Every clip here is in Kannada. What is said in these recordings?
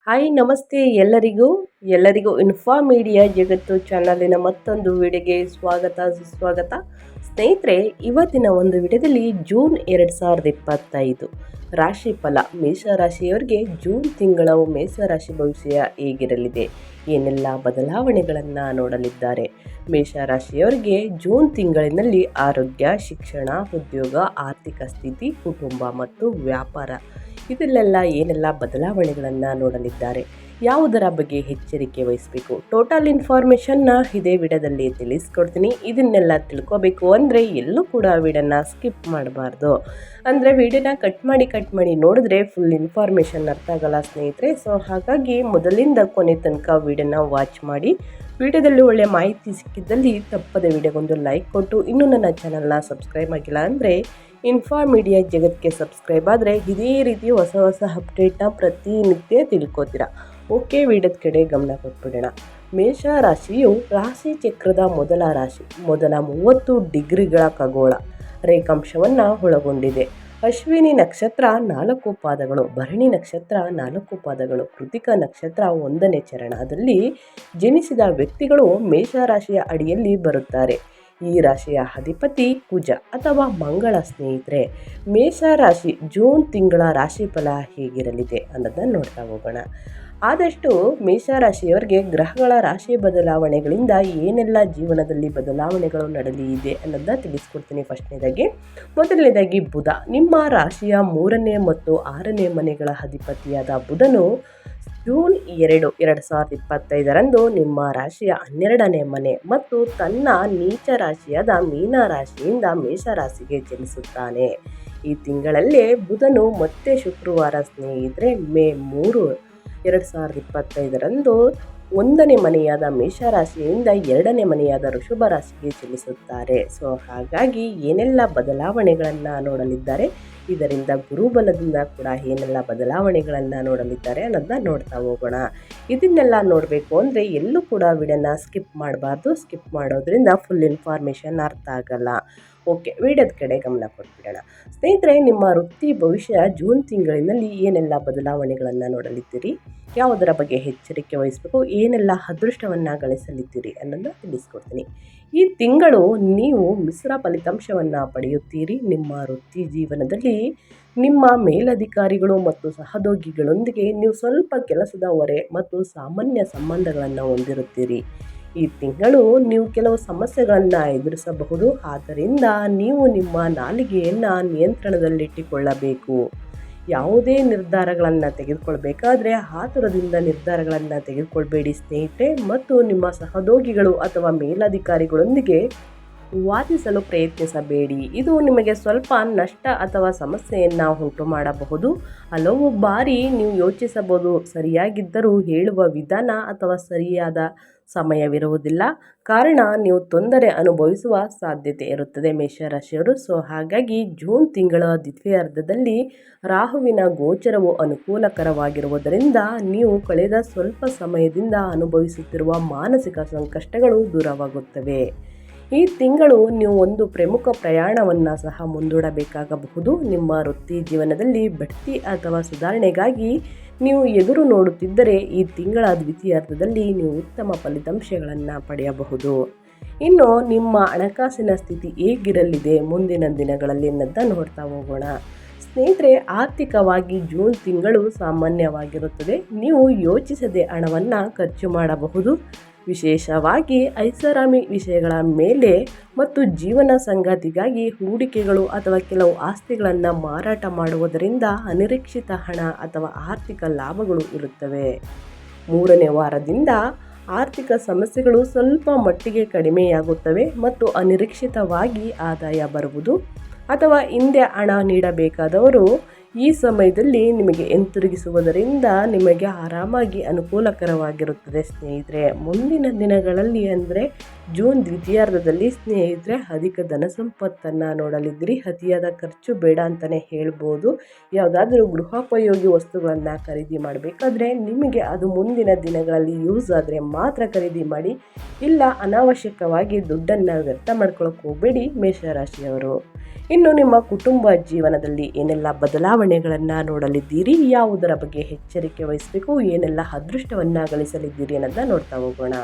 ಹಾಯ್ ನಮಸ್ತೆ ಎಲ್ಲರಿಗೂ ಇನ್ಫಾ ಮೀಡಿಯಾ ಜಗತ್ತು ಚಾನಲಿನ ಮತ್ತೊಂದು ವಿಡಿಯೋಗೆ ಸುಸ್ವಾಗತ ಸ್ನೇಹಿತರೆ. ಇವತ್ತಿನ ಒಂದು ವಿಡಿಯೋದಲ್ಲಿ ಜೂನ್ 2025 ರಾಶಿ ಫಲ ಮೇಷರಾಶಿಯವರಿಗೆ ಜೂನ್ ತಿಂಗಳ ಮೇಷರಾಶಿ ಭವಿಷ್ಯ ಹೇಗಿರಲಿದೆ, ಏನೆಲ್ಲ ಬದಲಾವಣೆಗಳನ್ನು ನೋಡಲಿದ್ದಾರೆ. ಮೇಷರಾಶಿಯವರಿಗೆ ಜೂನ್ ತಿಂಗಳಿನಲ್ಲಿ ಆರೋಗ್ಯ, ಶಿಕ್ಷಣ, ಉದ್ಯೋಗ, ಆರ್ಥಿಕ ಸ್ಥಿತಿ, ಕುಟುಂಬ ಮತ್ತು ವ್ಯಾಪಾರ ಇದರಲ್ಲೆಲ್ಲ ಏನೆಲ್ಲ ಬದಲಾವಣೆಗಳನ್ನು ನೋಡಲಿದ್ದಾರೆ, ಯಾವುದರ ಬಗ್ಗೆ ಎಚ್ಚರಿಕೆ ವಹಿಸಬೇಕು, ಟೋಟಲ್ ಇನ್ಫಾರ್ಮೇಷನ್ನ ಇದೇ ವಿಡಿಯೋದಲ್ಲಿ ತಿಳಿಸ್ಕೊಡ್ತೀನಿ. ಇದನ್ನೆಲ್ಲ ತಿಳ್ಕೊಬೇಕು ಅಂದರೆ ಎಲ್ಲೂ ಕೂಡ ವಿಡಿಯೋನ ಸ್ಕಿಪ್ ಮಾಡಬಾರ್ದು. ಅಂದರೆ ವಿಡಿಯೋನ ಕಟ್ ಮಾಡಿ ನೋಡಿದ್ರೆ ಫುಲ್ ಇನ್ಫಾರ್ಮೇಷನ್ ಅರ್ಥ ಆಗಲ್ಲ ಸ್ನೇಹಿತರೆ. ಸೊ ಹಾಗಾಗಿ ಮೊದಲಿಂದ ಕೊನೆ ತನಕ ವಿಡಿಯೋನ ವಾಚ್ ಮಾಡಿ. ವಿಡಿಯೋದಲ್ಲಿ ಒಳ್ಳೆ ಮಾಹಿತಿ ಸಿಕ್ಕಿದ್ದಲ್ಲಿ ತಪ್ಪದೆ ವಿಡಿಯೋಗೊಂದು ಲೈಕ್ ಕೊಟ್ಟು, ಇನ್ನೂ ನನ್ನ ಚಾನಲ್ನ ಸಬ್ಸ್ಕ್ರೈಬ್ ಆಗಿಲ್ಲ ಅಂದರೆ ಇನ್ಫಾ ಮೀಡಿಯಾ ಜಗತ್ತಿಗೆ ಸಬ್ಸ್ಕ್ರೈಬ್ ಆದರೆ ಇದೇ ರೀತಿ ಹೊಸ ಅಪ್ಡೇಟ್ನ ಪ್ರತಿನಿತ್ಯ ತಿಳ್ಕೊತೀರಾ. ಓಕೆ, ವಿಡಿಯೋದ ಕಡೆ ಗಮನ ಕೊಟ್ಬಿಡೋಣ. ಮೇಷರಾಶಿಯು ರಾಶಿ ಚಕ್ರದ ಮೊದಲ ರಾಶಿ. ಮೊದಲ 30 ಡಿಗ್ರಿಗಳ ಖಗೋಳ ರೇಖಾಂಶವನ್ನು ಒಳಗೊಂಡಿದೆ. ಅಶ್ವಿನಿ ನಕ್ಷತ್ರ 4 ಪಾದಗಳು, ಭರಣಿ ನಕ್ಷತ್ರ 4 ಪಾದಗಳು, ಕೃತಿಕ ನಕ್ಷತ್ರ 1ನೇ ಚರಣದಲ್ಲಿ ಜನಿಸಿದ ವ್ಯಕ್ತಿಗಳು ಮೇಷರಾಶಿಯ ಅಡಿಯಲ್ಲಿ ಬರುತ್ತಾರೆ. ಈ ರಾಶಿಯ ಅಧಿಪತಿ ಕುಜ ಅಥವಾ ಮಂಗಳ. ಸ್ನೇಹಿತರೆ, ಮೇಷರಾಶಿ ಜೂನ್ ತಿಂಗಳ ರಾಶಿ ಫಲ ಹೇಗಿರಲಿದೆ ಅನ್ನೋದನ್ನು ನೋಡ್ತಾ ಹೋಗೋಣ. ಆದಷ್ಟು ಮೇಷರಾಶಿಯವರಿಗೆ ಗ್ರಹಗಳ ರಾಶಿ ಬದಲಾವಣೆಗಳಿಂದ ಏನೆಲ್ಲ ಜೀವನದಲ್ಲಿ ಬದಲಾವಣೆಗಳು ನಡೆಯಲಿದೆ ಅನ್ನೋದನ್ನ ತಿಳಿಸ್ಕೊಡ್ತೀನಿ. ಮೊದಲನೇದಾಗಿ ಬುಧ. ನಿಮ್ಮ ರಾಶಿಯ 3ನೇ ಮತ್ತು 6ನೇ ಮನೆಗಳ ಅಧಿಪತಿಯಾದ ಬುಧನು ಜೂನ್ 2, 2025 ನಿಮ್ಮ ರಾಶಿಯ 12ನೇ ಮನೆ ಮತ್ತು ತನ್ನ ನೀಚ ರಾಶಿಯಾದ ಮೀನ ರಾಶಿಯಿಂದ ಮೇಷರಾಶಿಗೆ ಚಲಿಸುತ್ತಾನೆ. ಈ ತಿಂಗಳಲ್ಲೇ ಬುಧನು ಮತ್ತೆ ಶುಕ್ರವಾರ ಸ್ನೇಹಿತರೆ ಮೇ 3, 2025 1ನೇ ಮನೆಯಾದ ಮೇಷರಾಶಿಯಿಂದ 2ನೇ ಮನೆಯಾದ ವೃಷಭ ರಾಶಿಗೆ ಚಲಿಸುತ್ತಾರೆ. ಸೊ ಹಾಗಾಗಿ ಏನೆಲ್ಲ ಬದಲಾವಣೆಗಳನ್ನು ನೋಡಲಿದ್ದಾರೆ, ಇದರಿಂದ ಗುರುಬಲದಿಂದ ಕೂಡ ಏನೆಲ್ಲ ಬದಲಾವಣೆಗಳನ್ನು ನೋಡಲಿದ್ದಾರೆ ಅನ್ನೋದನ್ನ ನೋಡ್ತಾ ಹೋಗೋಣ. ಇದನ್ನೆಲ್ಲ ನೋಡಬೇಕು ಅಂದರೆ ಎಲ್ಲೂ ಕೂಡ ವಿಡಿಯೋನ ಸ್ಕಿಪ್ ಮಾಡಬಾರ್ದು. ಸ್ಕಿಪ್ ಮಾಡೋದ್ರಿಂದ ಫುಲ್ ಇನ್ಫಾರ್ಮೇಷನ್ ಅರ್ಥ ಆಗಲ್ಲ. ಓಕೆ, ವಿಡಿಯೋದ ಕಡೆ ಗಮನ ಕೊಟ್ಬಿಡೋಣ. ಸ್ನೇಹಿತರೆ, ನಿಮ್ಮ ವೃತ್ತಿ ಭವಿಷ್ಯ ಜೂನ್ ತಿಂಗಳಿನಲ್ಲಿ ಏನೆಲ್ಲ ಬದಲಾವಣೆಗಳನ್ನು ನೋಡಲಿದ್ದೀರಿ, ಯಾವುದರ ಬಗ್ಗೆ ಎಚ್ಚರಿಕೆ ವಹಿಸಬೇಕು, ಏನೆಲ್ಲ ಅದೃಷ್ಟವನ್ನು ಗಳಿಸಲಿದ್ದೀರಿ ಅನ್ನೋದನ್ನ ತಿಳಿಸ್ಕೊಡ್ತೀನಿ. ಈ ತಿಂಗಳು ನೀವು ಮಿಶ್ರ ಫಲಿತಾಂಶವನ್ನು ಪಡೆಯುತ್ತೀರಿ. ನಿಮ್ಮ ವೃತ್ತಿ ಜೀವನದಲ್ಲಿ ನಿಮ್ಮ ಮೇಲಧಿಕಾರಿಗಳು ಮತ್ತು ಸಹೋದ್ಯೋಗಿಗಳೊಂದಿಗೆ ನೀವು ಸ್ವಲ್ಪ ಕೆಲಸದ ಹೊರೆ ಮತ್ತು ಸಾಮಾನ್ಯ ಸಂಬಂಧಗಳನ್ನು ಹೊಂದಿರುತ್ತೀರಿ. ಈ ತಿಂಗಳು ನೀವು ಕೆಲವು ಸಮಸ್ಯೆಗಳನ್ನು ಎದುರಿಸಬಹುದು. ಆದ್ದರಿಂದ ನೀವು ನಿಮ್ಮ ನಾಲಿಗೆಯನ್ನು ನಿಯಂತ್ರಣದಲ್ಲಿಟ್ಟುಕೊಳ್ಳಬೇಕು. ಯಾವುದೇ ನಿರ್ಧಾರಗಳನ್ನು ತೆಗೆದುಕೊಳ್ಬೇಕಾದ್ರೆ ಆತುರದಿಂದ ನಿರ್ಧಾರಗಳನ್ನು ತೆಗೆದುಕೊಳ್ಬೇಡಿ ಸ್ನೇಹಿತರೆ. ಮತ್ತು ನಿಮ್ಮ ಸಹೋದ್ಯೋಗಿಗಳು ಅಥವಾ ಮೇಲಧಿಕಾರಿಗಳೊಂದಿಗೆ ವಾದಿಸಲು ಪ್ರಯತ್ನಿಸಬೇಡಿ. ಇದು ನಿಮಗೆ ಸ್ವಲ್ಪ ನಷ್ಟ ಅಥವಾ ಸಮಸ್ಯೆಯನ್ನು ಉಂಟು ಮಾಡಬಹುದು. ಹಲವು ಬಾರಿ ನೀವು ಯೋಚಿಸಬಹುದು, ಸರಿಯಾಗಿದ್ದರೂ ಹೇಳುವ ವಿಧಾನ ಅಥವಾ ಸರಿಯಾದ ಸಮಯವಿರುವುದಿಲ್ಲ. ಕಾರಣ ನೀವು ತೊಂದರೆ ಅನುಭವಿಸುವ ಸಾಧ್ಯತೆ ಇರುತ್ತದೆ ಮೇಷರಾಶಿಯವರು. ಸೊ ಹಾಗಾಗಿ ಜೂನ್ ತಿಂಗಳ ದ್ವಿತೀಯಾರ್ಧದಲ್ಲಿ ರಾಹುವಿನ ಗೋಚರವು ಅನುಕೂಲಕರವಾಗಿರುವುದರಿಂದ ನೀವು ಕಳೆದ ಸ್ವಲ್ಪ ಸಮಯದಿಂದ ಅನುಭವಿಸುತ್ತಿರುವ ಮಾನಸಿಕ ಸಂಕಷ್ಟಗಳು ದೂರವಾಗುತ್ತವೆ. ಈ ತಿಂಗಳು ನೀವು ಒಂದು ಪ್ರಮುಖ ಪ್ರಯಾಣವನ್ನು ಸಹ ಮುಂದೂಡಬೇಕಾಗಬಹುದು. ನಿಮ್ಮ ವೃತ್ತಿ ಜೀವನದಲ್ಲಿ ಬಡ್ತಿ ಅಥವಾ ಸುಧಾರಣೆಗಾಗಿ ನೀವು ಎದುರು ನೋಡುತ್ತಿದ್ದರೆ ಈ ತಿಂಗಳ ದ್ವಿತೀಯಾರ್ಧದಲ್ಲಿ ನೀವು ಉತ್ತಮ ಫಲಿತಾಂಶಗಳನ್ನು ಪಡೆಯಬಹುದು. ಇನ್ನು ನಿಮ್ಮ ಹಣಕಾಸಿನ ಸ್ಥಿತಿ ಹೇಗಿರಲಿದೆ ಮುಂದಿನ ದಿನಗಳಲ್ಲಿ ಅನ್ನೋದನ್ನ ನೋಡ್ತಾ ಹೋಗೋಣ. ಸ್ನೇಹಿತರೆ, ಆರ್ಥಿಕವಾಗಿ ಜೂನ್ ತಿಂಗಳು ಸಾಮಾನ್ಯವಾಗಿರುತ್ತದೆ. ನೀವು ಯೋಚಿಸದೆ ಹಣವನ್ನು ಖರ್ಚು ಮಾಡಬಹುದು. ವಿಶೇಷವಾಗಿ ಐಷಾರಾಮಿ ವಿಷಯಗಳ ಮೇಲೆ ಮತ್ತು ಜೀವನ ಸಂಗಾತಿಗಾಗಿ ಹೂಡಿಕೆಗಳು ಅಥವಾ ಕೆಲವು ಆಸ್ತಿಗಳನ್ನು ಮಾರಾಟ ಮಾಡುವುದರಿಂದ ಅನಿರೀಕ್ಷಿತ ಹಣ ಅಥವಾ ಆರ್ಥಿಕ ಲಾಭಗಳು ಇರುತ್ತವೆ. 3ನೇ ವಾರದಿಂದ ಆರ್ಥಿಕ ಸಮಸ್ಯೆಗಳು ಸ್ವಲ್ಪ ಮಟ್ಟಿಗೆ ಕಡಿಮೆಯಾಗುತ್ತವೆ ಮತ್ತು ಅನಿರೀಕ್ಷಿತವಾಗಿ ಆದಾಯ ಬರುವುದು ಅಥವಾ ಹಿಂದೆ ಹಣ ನೀಡಬೇಕಾದವರು ಈ ಸಮಯದಲ್ಲಿ ನಿಮಗೆ ಹಿಂತಿರುಗಿಸುವುದರಿಂದ ನಿಮಗೆ ಆರಾಮಾಗಿ ಅನುಕೂಲಕರವಾಗಿರುತ್ತದೆ ಸ್ನೇಹಿತರೆ. ಮುಂದಿನ ದಿನಗಳಲ್ಲಿ ಅಂದರೆ ಜೂನ್ ದ್ವಿತೀಯಾರ್ಧದಲ್ಲಿ ಸ್ನೇಹಿತರೆ ಅಧಿಕ ಧನ ಸಂಪತ್ತನ್ನು ನೋಡಲಿದ್ದೀರಿ. ಅತಿಯಾದ ಖರ್ಚು ಬೇಡ ಅಂತಲೇ ಹೇಳ್ಬೋದು. ಯಾವುದಾದ್ರೂ ಗೃಹೋಪಯೋಗಿ ವಸ್ತುಗಳನ್ನು ಖರೀದಿ ಮಾಡಬೇಕಾದ್ರೆ ನಿಮಗೆ ಅದು ಮುಂದಿನ ದಿನಗಳಲ್ಲಿ ಯೂಸ್ ಆದರೆ ಮಾತ್ರ ಖರೀದಿ ಮಾಡಿ. ಇಲ್ಲ ಅನಾವಶ್ಯಕವಾಗಿ ದುಡ್ಡನ್ನು ವ್ಯರ್ಥ ಮಾಡ್ಕೊಳ್ಳೋಕೆ ಹೋಗಬೇಡಿ ಮೇಷರಾಶಿಯವರು. ಇನ್ನು ನಿಮ್ಮ ಕುಟುಂಬ ಜೀವನದಲ್ಲಿ ಏನೆಲ್ಲ ಬದಲಾವಣೆಗಳನ್ನು ನೋಡಲಿದ್ದೀರಿ, ಯಾವುದರ ಬಗ್ಗೆ ಎಚ್ಚರಿಕೆ ವಹಿಸಬೇಕು, ಏನೆಲ್ಲ ಅದೃಷ್ಟವನ್ನು ಗಳಿಸಲಿದ್ದೀರಿ ಅನ್ನೋದನ್ನ ನೋಡ್ತಾ ಹೋಗೋಣ.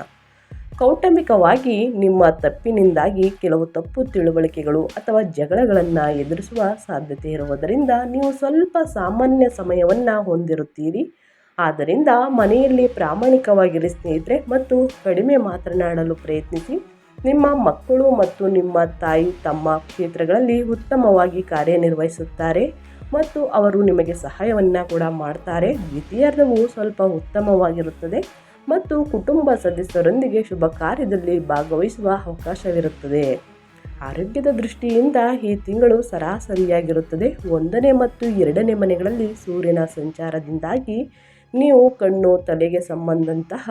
ಕೌಟುಂಬಿಕವಾಗಿ ನಿಮ್ಮ ತಪ್ಪಿನಿಂದಾಗಿ ಕೆಲವು ತಪ್ಪು ತಿಳುವಳಿಕೆಗಳು ಅಥವಾ ಜಗಳಗಳನ್ನು ಎದುರಿಸುವ ಸಾಧ್ಯತೆ ಇರುವುದರಿಂದ ನೀವು ಸ್ವಲ್ಪ ಸಾಮಾನ್ಯ ಸಮಯವನ್ನು ಹೊಂದಿರುತ್ತೀರಿ. ಆದ್ದರಿಂದ ಮನೆಯಲ್ಲಿ ಪ್ರಾಮಾಣಿಕವಾಗಿರಿ ಸ್ನೇಹಿತರೆ, ಮತ್ತು ಕಡಿಮೆ ಮಾತನಾಡಲು ಪ್ರಯತ್ನಿಸಿ. ನಿಮ್ಮ ಮಕ್ಕಳು ಮತ್ತು ನಿಮ್ಮ ತಾಯಿ ತಮ್ಮ ಕ್ಷೇತ್ರಗಳಲ್ಲಿ ಉತ್ತಮವಾಗಿ ಕಾರ್ಯನಿರ್ವಹಿಸುತ್ತಾರೆ ಮತ್ತು ಅವರು ನಿಮಗೆ ಸಹಾಯವನ್ನು ಕೂಡ ಮಾಡ್ತಾರೆ. ದ್ವಿತೀಯಾರ್ಧವು ಸ್ವಲ್ಪ ಉತ್ತಮವಾಗಿರುತ್ತದೆ ಮತ್ತು ಕುಟುಂಬ ಸದಸ್ಯರೊಂದಿಗೆ ಶುಭ ಕಾರ್ಯದಲ್ಲಿ ಭಾಗವಹಿಸುವ ಅವಕಾಶವಿರುತ್ತದೆ. ಆರೋಗ್ಯದ ದೃಷ್ಟಿಯಿಂದ ಈ ತಿಂಗಳು ಸರಾಸರಿಯಾಗಿರುತ್ತದೆ. 1ನೇ ಮತ್ತು 2ನೇ ಮನೆಗಳಲ್ಲಿ ಸೂರ್ಯನ ಸಂಚಾರದಿಂದಾಗಿ ನೀವು ಕಣ್ಣು ತಲೆಗೆ ಸಂಬಂಧಂತಹ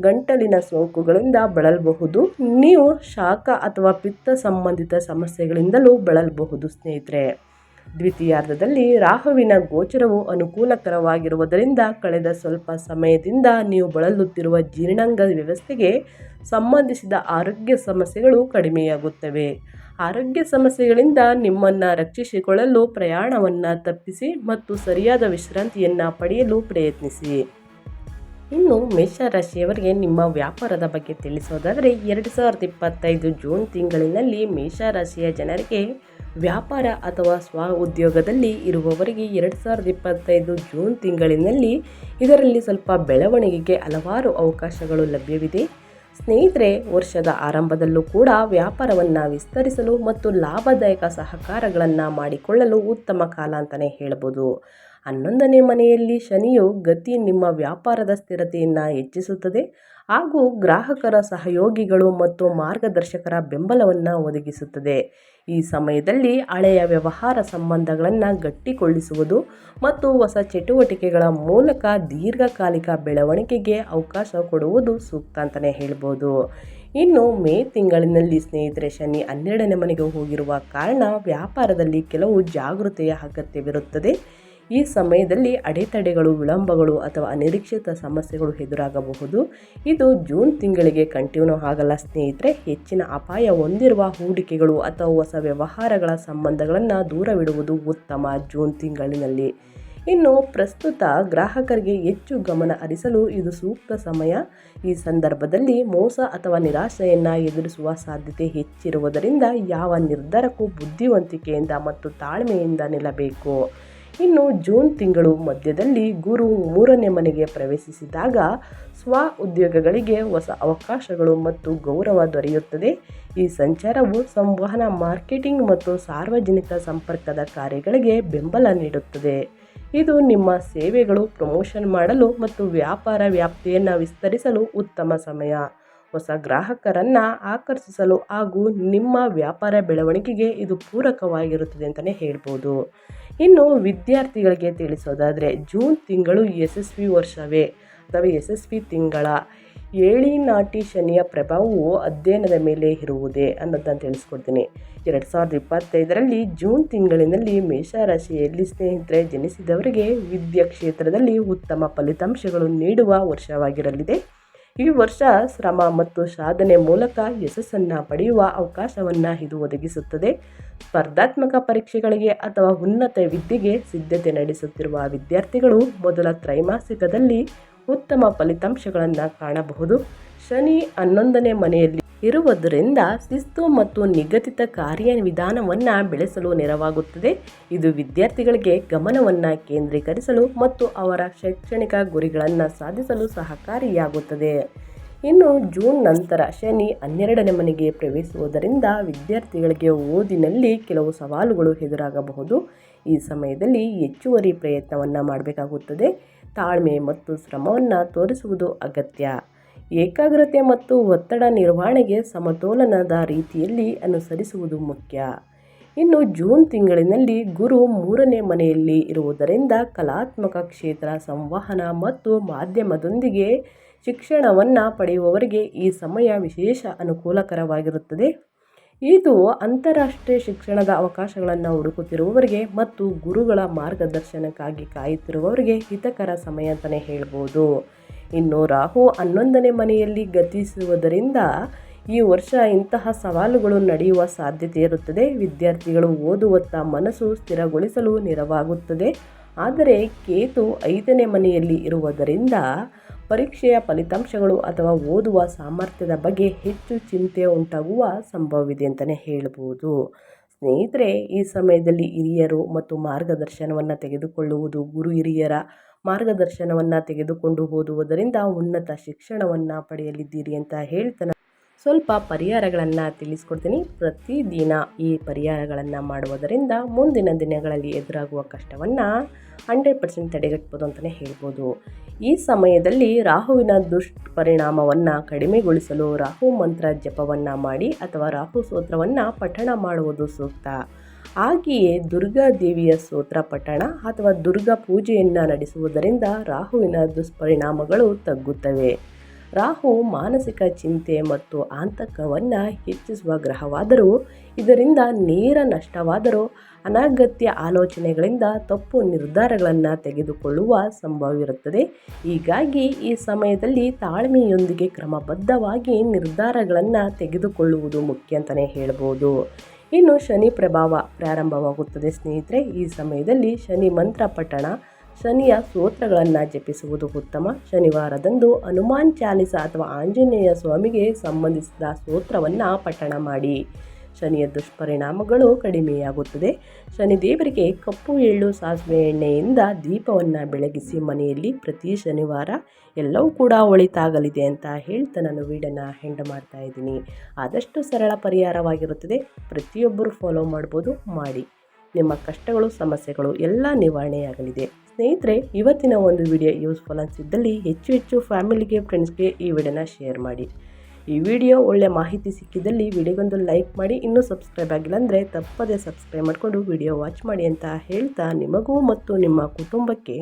ಗಂಟಲಿನ ಸೋಂಕುಗಳಿಂದ ಬಳಲಬಹುದು. ನೀವು ಶಾಖ ಅಥವಾ ಪಿತ್ತ ಸಂಬಂಧಿತ ಸಮಸ್ಯೆಗಳಿಂದಲೂ ಬಳಲಬಹುದು ಸ್ನೇಹಿತರೆ. ದ್ವಿತೀಯಾರ್ಧದಲ್ಲಿ ರಾಹುವಿನ ಗೋಚರವು ಅನುಕೂಲಕರವಾಗಿರುವುದರಿಂದ ಕಳೆದ ಸ್ವಲ್ಪ ಸಮಯದಿಂದ ನೀವು ಬಳಲುತ್ತಿರುವ ಜೀರ್ಣಾಂಗ ವ್ಯವಸ್ಥೆಗೆ ಸಂಬಂಧಿಸಿದ ಆರೋಗ್ಯ ಸಮಸ್ಯೆಗಳು ಕಡಿಮೆಯಾಗುತ್ತವೆ. ಆರೋಗ್ಯ ಸಮಸ್ಯೆಗಳಿಂದ ನಿಮ್ಮನ್ನು ರಕ್ಷಿಸಿಕೊಳ್ಳಲು ಪ್ರಯಾಣವನ್ನು ತಪ್ಪಿಸಿ ಮತ್ತು ಸರಿಯಾದ ವಿಶ್ರಾಂತಿಯನ್ನು ಪಡೆಯಲು ಪ್ರಯತ್ನಿಸಿ. ಇನ್ನು ಮೇಷರಾಶಿಯವರಿಗೆ ನಿಮ್ಮ ವ್ಯಾಪಾರದ ಬಗ್ಗೆ ತಿಳಿಸೋದಾದರೆ 2025 ಜೂನ್ ತಿಂಗಳಿನಲ್ಲಿ ಮೇಷರಾಶಿಯ ಜನರಿಗೆ ವ್ಯಾಪಾರ ಅಥವಾ ಸ್ವ ಉದ್ಯೋಗದಲ್ಲಿ ಇರುವವರಿಗೆ 2025 ಜೂನ್ ತಿಂಗಳಿನಲ್ಲಿ ಇದರಲ್ಲಿ ಸ್ವಲ್ಪ ಬೆಳವಣಿಗೆಗೆ ಹಲವಾರು ಅವಕಾಶಗಳು ಲಭ್ಯವಿದೆ. ಸ್ನೇಹಿತರೆ, ವರ್ಷದ ಆರಂಭದಲ್ಲೂ ಕೂಡ ವ್ಯಾಪಾರವನ್ನು ವಿಸ್ತರಿಸಲು ಮತ್ತು ಲಾಭದಾಯಕ ಸಹಕಾರಗಳನ್ನು ಮಾಡಿಕೊಳ್ಳಲು ಉತ್ತಮ ಕಾಲ ಅಂತಲೇ ಹೇಳ್ಬೋದು. 11ನೇ ಮನೆಯಲ್ಲಿ ಶನಿಯು ಗತಿ ನಿಮ್ಮ ವ್ಯಾಪಾರದ ಸ್ಥಿರತೆಯನ್ನು ಹೆಚ್ಚಿಸುತ್ತದೆ ಹಾಗೂ ಗ್ರಾಹಕರ ಸಹಯೋಗಿಗಳು ಮತ್ತು ಮಾರ್ಗದರ್ಶಕರ ಬೆಂಬಲವನ್ನು ಒದಗಿಸುತ್ತದೆ. ಈ ಸಮಯದಲ್ಲಿ ಹಳೆಯ ವ್ಯವಹಾರ ಸಂಬಂಧಗಳನ್ನು ಗಟ್ಟಿಗೊಳಿಸುವುದು ಮತ್ತು ಹೊಸ ಚಟುವಟಿಕೆಗಳ ಮೂಲಕ ದೀರ್ಘಕಾಲಿಕ ಬೆಳವಣಿಗೆಗೆ ಅವಕಾಶ ಕೊಡುವುದು ಸೂಕ್ತ ಅಂತಲೇ ಹೇಳ್ಬೋದು. ಇನ್ನು ಮೇ ತಿಂಗಳಿನಲ್ಲಿ ಸ್ನೇಹಿತರೆ, ಶನಿ 12ನೇ ಮನೆಗೆ ಹೋಗಿರುವ ಕಾರಣ ವ್ಯಾಪಾರದಲ್ಲಿ ಕೆಲವು ಜಾಗೃತೆಯ ಅಗತ್ಯವಿರುತ್ತದೆ. ಈ ಸಮಯದಲ್ಲಿ ಅಡೆತಡೆಗಳು, ವಿಳಂಬಗಳು ಅಥವಾ ಅನಿರೀಕ್ಷಿತ ಸಮಸ್ಯೆಗಳು ಎದುರಾಗಬಹುದು. ಇದು ಜೂನ್ ತಿಂಗಳಿಗೆ ಕಂಟಿನ್ಯೂ ಆಗಲ್ಲ ಸ್ನೇಹಿತರೆ. ಹೆಚ್ಚಿನ ಅಪಾಯ ಹೊಂದಿರುವ ಹೂಡಿಕೆಗಳು ಅಥವಾ ಹೊಸ ವ್ಯವಹಾರಗಳ ಸಂಬಂಧಗಳನ್ನು ದೂರವಿಡುವುದು ಉತ್ತಮ ಜೂನ್ ತಿಂಗಳಿನಲ್ಲಿ. ಇನ್ನು ಪ್ರಸ್ತುತ ಗ್ರಾಹಕರಿಗೆ ಹೆಚ್ಚು ಗಮನ ಹರಿಸಲು ಇದು ಸೂಕ್ತ ಸಮಯ. ಈ ಸಂದರ್ಭದಲ್ಲಿ ಮೋಸ ಅಥವಾ ನಿರಾಶೆಯನ್ನು ಎದುರಿಸುವ ಸಾಧ್ಯತೆ ಹೆಚ್ಚಿರುವುದರಿಂದ ಯಾವ ನಿರ್ಧಾರಕ್ಕೂ ಬುದ್ಧಿವಂತಿಕೆಯಿಂದ ಮತ್ತು ತಾಳ್ಮೆಯಿಂದ ನಿಲ್ಲಬೇಕು. ಇನ್ನು ಜೂನ್ ತಿಂಗಳು ಮಧ್ಯದಲ್ಲಿ ಗುರು 3ನೇ ಮನೆಗೆ ಪ್ರವೇಶಿಸಿದಾಗ ಸ್ವ ಉದ್ಯೋಗಗಳಿಗೆ ಹೊಸ ಅವಕಾಶಗಳು ಮತ್ತು ಗೌರವ ದೊರೆಯುತ್ತದೆ. ಈ ಸಂಚಾರವು ಸಂವಹನ, ಮಾರ್ಕೆಟಿಂಗ್ ಮತ್ತು ಸಾರ್ವಜನಿಕ ಸಂಪರ್ಕದ ಕಾರ್ಯಗಳಿಗೆ ಬೆಂಬಲ ನೀಡುತ್ತದೆ. ಇದು ನಿಮ್ಮ ಸೇವೆಗಳು ಪ್ರಮೋಷನ್ ಮಾಡಲು ಮತ್ತು ವ್ಯಾಪಾರ ವ್ಯಾಪ್ತಿಯನ್ನು ವಿಸ್ತರಿಸಲು ಉತ್ತಮ ಸಮಯ. ಹೊಸ ಗ್ರಾಹಕರನ್ನು ಆಕರ್ಷಿಸಲು ಹಾಗೂ ನಿಮ್ಮ ವ್ಯಾಪಾರ ಬೆಳವಣಿಗೆಗೆ ಇದು ಪೂರಕವಾಗಿರುತ್ತದೆ ಅಂತಲೇ ಹೇಳ್ಬೋದು. ಇನ್ನು ವಿದ್ಯಾರ್ಥಿಗಳಿಗೆ ತಿಳಿಸೋದಾದರೆ ಜೂನ್ ತಿಂಗಳು ಯಶಸ್ವಿ ವರ್ಷವೇ ಅಥವಾ ಯಶಸ್ವಿ ತಿಂಗಳ. ಏಳಿನಾಟಿ ಶನಿಯ ಪ್ರಭಾವವು ಅಧ್ಯಯನದ ಮೇಲೆ ಇರುವುದೇ ಅನ್ನೋದನ್ನು ತಿಳಿಸ್ಕೊಡ್ತೀನಿ. 2025ರಲ್ಲಿ ಜೂನ್ ತಿಂಗಳಿನಲ್ಲಿ ಮೇಷರಾಶಿಯಲ್ಲಿ ಸ್ನೇಹಿತರೆ ಜನಿಸಿದವರಿಗೆ ವಿದ್ಯಾ ಕ್ಷೇತ್ರದಲ್ಲಿ ಉತ್ತಮ ಫಲಿತಾಂಶಗಳು ನೀಡುವ ವರ್ಷವಾಗಿರಲಿದೆ. ಈ ವರ್ಷ ಶ್ರಮ ಮತ್ತು ಸಾಧನೆ ಮೂಲಕ ಯಶಸ್ಸನ್ನು ಪಡೆಯುವ ಅವಕಾಶವನ್ನು ಇದು ಒದಗಿಸುತ್ತದೆ. ಸ್ಪರ್ಧಾತ್ಮಕ ಪರೀಕ್ಷೆಗಳಿಗೆ ಅಥವಾ ಉನ್ನತ ವಿದ್ಯೆಗೆ ಸಿದ್ಧತೆ ನಡೆಸುತ್ತಿರುವ ವಿದ್ಯಾರ್ಥಿಗಳು ಮೊದಲ ತ್ರೈಮಾಸಿಕದಲ್ಲಿ ಉತ್ತಮ ಫಲಿತಾಂಶಗಳನ್ನು ಕಾಣಬಹುದು. ಶನಿ 11ನೇ ಮನೆಯಲ್ಲಿ ಇರುವುದರಿಂದ ಶಿಸ್ತು ಮತ್ತು ನಿಗದಿತ ಕಾರ್ಯವಿಧಾನವನ್ನು ಬೆಳೆಸಲು ನೆರವಾಗುತ್ತದೆ. ಇದು ವಿದ್ಯಾರ್ಥಿಗಳಿಗೆ ಗಮನವನ್ನು ಕೇಂದ್ರೀಕರಿಸಲು ಮತ್ತು ಅವರ ಶೈಕ್ಷಣಿಕ ಗುರಿಗಳನ್ನು ಸಾಧಿಸಲು ಸಹಕಾರಿಯಾಗುತ್ತದೆ. ಇನ್ನು ಜೂನ್ ನಂತರ ಶನಿ 12ನೇ ಮನೆಗೆ ಪ್ರವೇಶಿಸುವುದರಿಂದ ವಿದ್ಯಾರ್ಥಿಗಳಿಗೆ ಓದಿನಲ್ಲಿ ಕೆಲವು ಸವಾಲುಗಳು ಎದುರಾಗಬಹುದು. ಈ ಸಮಯದಲ್ಲಿ ಹೆಚ್ಚುವರಿ ಪ್ರಯತ್ನವನ್ನು ಮಾಡಬೇಕಾಗುತ್ತದೆ. ತಾಳ್ಮೆ ಮತ್ತು ಶ್ರಮವನ್ನು ತೋರಿಸುವುದು ಅಗತ್ಯ. ಏಕಾಗ್ರತೆ ಮತ್ತು ಒತ್ತಡ ನಿರ್ವಹಣೆಗೆ ಸಮತೋಲನದ ರೀತಿಯಲ್ಲಿ ಅನುಸರಿಸುವುದು ಮುಖ್ಯ. ಇನ್ನು ಜೂನ್ ತಿಂಗಳಿನಲ್ಲಿ ಗುರು 3ನೇ ಮನೆಯಲ್ಲಿ ಇರುವುದರಿಂದ ಕಲಾತ್ಮಕ ಕ್ಷೇತ್ರ, ಸಂವಹನ ಮತ್ತು ಮಾಧ್ಯಮದೊಂದಿಗೆ ಶಿಕ್ಷಣವನ್ನು ಪಡೆಯುವವರಿಗೆ ಈ ಸಮಯ ವಿಶೇಷ ಅನುಕೂಲಕರವಾಗಿರುತ್ತದೆ. ಇದು ಅಂತಾರಾಷ್ಟ್ರೀಯ ಶಿಕ್ಷಣದ ಅವಕಾಶಗಳನ್ನು ಹುಡುಕುತ್ತಿರುವವರಿಗೆ ಮತ್ತು ಗುರುಗಳ ಮಾರ್ಗದರ್ಶನಕ್ಕಾಗಿ ಕಾಯುತ್ತಿರುವವರಿಗೆ ಹಿತಕರ ಸಮಯ ಅಂತಲೇ ಹೇಳ್ಬೋದು. ಇನ್ನು ರಾಹು 11ನೇ ಮನೆಯಲ್ಲಿ ಗತಿಸುವುದರಿಂದ ಈ ವರ್ಷ ಇಂತಹ ಸವಾಲುಗಳು ನಡೆಯುವ ಸಾಧ್ಯತೆ ಇರುತ್ತದೆ. ವಿದ್ಯಾರ್ಥಿಗಳು ಓದುವತ್ತ ಮನಸ್ಸು ಸ್ಥಿರಗೊಳಿಸಲು ನೆರವಾಗುತ್ತದೆ. ಆದರೆ ಕೇತು 5ನೇ ಮನೆಯಲ್ಲಿ ಇರುವುದರಿಂದ ಪರೀಕ್ಷೆಯ ಫಲಿತಾಂಶಗಳು ಅಥವಾ ಓದುವ ಸಾಮರ್ಥ್ಯದ ಬಗ್ಗೆ ಹೆಚ್ಚು ಚಿಂತೆ ಉಂಟಾಗುವ ಸಂಭವವಿದೆ ಅಂತಲೇ ಹೇಳ್ಬೋದು. ಸ್ನೇಹಿತರೆ, ಈ ಸಮಯದಲ್ಲಿ ಹಿರಿಯರು ಮತ್ತು ಮಾರ್ಗದರ್ಶನವನ್ನು ತೆಗೆದುಕೊಳ್ಳುವುದು, ಗುರು ಹಿರಿಯರ ಮಾರ್ಗದರ್ಶನವನ್ನು ತೆಗೆದುಕೊಂಡು ಓದುವುದರಿಂದ ಉನ್ನತ ಶಿಕ್ಷಣವನ್ನು ಪಡೆಯಲಿದ್ದೀರಿ ಅಂತ ಹೇಳ್ತಾನೆ. ಸ್ವಲ್ಪ ಪರಿಹಾರಗಳನ್ನು ತಿಳಿಸ್ಕೊಡ್ತೀನಿ. ಪ್ರತಿದಿನ ಈ ಪರಿಹಾರಗಳನ್ನು ಮಾಡುವುದರಿಂದ ಮುಂದಿನ ದಿನಗಳಲ್ಲಿ ಎದುರಾಗುವ ಕಷ್ಟವನ್ನು 100% ತಡೆಗಟ್ಬೋದು ಅಂತಲೇ ಹೇಳ್ಬೋದು. ಈ ಸಮಯದಲ್ಲಿ ರಾಹುವಿನ ದುಷ್ಪರಿಣಾಮವನ್ನು ಕಡಿಮೆಗೊಳಿಸಲು ರಾಹು ಮಂತ್ರ ಜಪವನ್ನು ಮಾಡಿ ಅಥವಾ ರಾಹು ಸ್ತೋತ್ರವನ್ನು ಪಠಣ ಮಾಡುವುದು ಸೂಕ್ತ. ಹಾಗೆಯೇ ದುರ್ಗಾದೇವಿಯ ಸ್ತೋತ್ರ ಪಠಣ ಅಥವಾ ದುರ್ಗಾ ಪೂಜೆಯನ್ನು ನಡೆಸುವುದರಿಂದ ರಾಹುವಿನ ದುಷ್ಪರಿಣಾಮಗಳು ತಗ್ಗುತ್ತವೆ. ರಾಹು ಮಾನಸಿಕ ಚಿಂತೆ ಮತ್ತು ಆತಂಕವನ್ನು ಹೆಚ್ಚಿಸುವ ಗ್ರಹವಾದರೂ ಇದರಿಂದ ನೇರ ನಷ್ಟವಾದರೂ ಅನಗತ್ಯ ಆಲೋಚನೆಗಳಿಂದ ತಪ್ಪು ನಿರ್ಧಾರಗಳನ್ನು ತೆಗೆದುಕೊಳ್ಳುವ ಸಂಭವವಿರುತ್ತದೆ. ಹೀಗಾಗಿ ಈ ಸಮಯದಲ್ಲಿ ತಾಳ್ಮೆಯೊಂದಿಗೆ ಕ್ರಮಬದ್ಧವಾಗಿ ನಿರ್ಧಾರಗಳನ್ನು ತೆಗೆದುಕೊಳ್ಳುವುದು ಮುಖ್ಯ ಅಂತಲೇ ಹೇಳ್ಬೋದು. ಇನ್ನು ಶನಿ ಪ್ರಭಾವ ಪ್ರಾರಂಭವಾಗುತ್ತದೆ ಸ್ನೇಹಿತರೆ. ಈ ಸಮಯದಲ್ಲಿ ಶನಿ ಮಂತ್ರ ಪಠಣ, ಶನಿಯ ಸ್ತೋತ್ರಗಳನ್ನು ಜಪಿಸುವುದು ಉತ್ತಮ. ಶನಿವಾರದಂದು ಹನುಮಾನ್ ಚಾಲಿಸ ಅಥವಾ ಆಂಜನೇಯ ಸ್ವಾಮಿಗೆ ಸಂಬಂಧಿಸಿದ ಸ್ತೋತ್ರವನ್ನು ಪಠಣ ಮಾಡಿ. ಶನಿಯ ದುಷ್ಪರಿಣಾಮಗಳು ಕಡಿಮೆಯಾಗುತ್ತದೆ. ಶನಿದೇವರಿಗೆ ಕಪ್ಪು ಎಳ್ಳು ಸಾಸಿವೆ ಎಣ್ಣೆಯಿಂದ ದೀಪವನ್ನು ಬೆಳಗಿಸಿ ಮನೆಯಲ್ಲಿ ಪ್ರತಿ ಶನಿವಾರ ಎಲ್ಲವೂ ಕೂಡ ಒಳಿತಾಗಲಿದೆ ಅಂತ ಹೇಳ್ತಾ ನಾನು ವಿಡಿಯೋನ ಎಂಡ್ ಮಾಡ್ತಾ ಇದ್ದೀನಿ. ಆದಷ್ಟು ಸರಳ ಪರಿಹಾರವಾಗಿರುತ್ತದೆ. ಪ್ರತಿಯೊಬ್ಬರು ಫಾಲೋ ಮಾಡ್ಬೋದು. ಮಾಡಿ. ನಿಮ್ಮ ಕಷ್ಟಗಳು, ಸಮಸ್ಯೆಗಳು ಎಲ್ಲ ನಿವಾರಣೆಯಾಗಲಿದೆ. ಸ್ನೇಹಿತರೆ, ಇವತ್ತಿನ ಒಂದು ವಿಡಿಯೋ ಯೂಸ್ಫುಲ್ ಅನಿಸಿದ್ದಲ್ಲಿ ಹೆಚ್ಚು ಫ್ಯಾಮಿಲಿಗೆ, ಫ್ರೆಂಡ್ಸ್ಗೆ ಈ ವಿಡಿಯೋನ ಶೇರ್ ಮಾಡಿ. ಈ ವಿಡಿಯೋ ಒಳ್ಳೆ ಮಾಹಿತಿ ಸಿಕ್ಕಿದ್ದಲ್ಲಿ ವಿಡಿಯೋಗೊಂದು ಲೈಕ್ ಮಾಡಿ. ಇನ್ನೂ ಸಬ್ಸ್ಕ್ರೈಬ್ ಆಗಿಲ್ಲ ಅಂದರೆ ತಪ್ಪದೇ ಸಬ್ಸ್ಕ್ರೈಬ್ ಮಾಡಿಕೊಂಡು ವಿಡಿಯೋ ವಾಚ್ ಮಾಡಿ ಅಂತ ಹೇಳ್ತಾ, ನಿಮಗೂ ಮತ್ತು ನಿಮ್ಮ ಕುಟುಂಬಕ್ಕೆ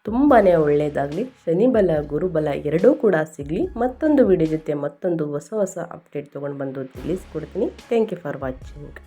ತುಂಬಾ ಒಳ್ಳೆಯದಾಗಲಿ. ಶನಿಬಲ ಗುರುಬಲ ಎರಡೂ ಕೂಡ ಸಿಗಲಿ. ಮತ್ತೊಂದು ವಿಡಿಯೋ ಜೊತೆ ಮತ್ತೊಂದು ಹೊಸ ಅಪ್ಡೇಟ್ ತೊಗೊಂಡು ಬಂದು ತಿಳಿಸ್ಕೊಡ್ತೀನಿ. Thank you for watching.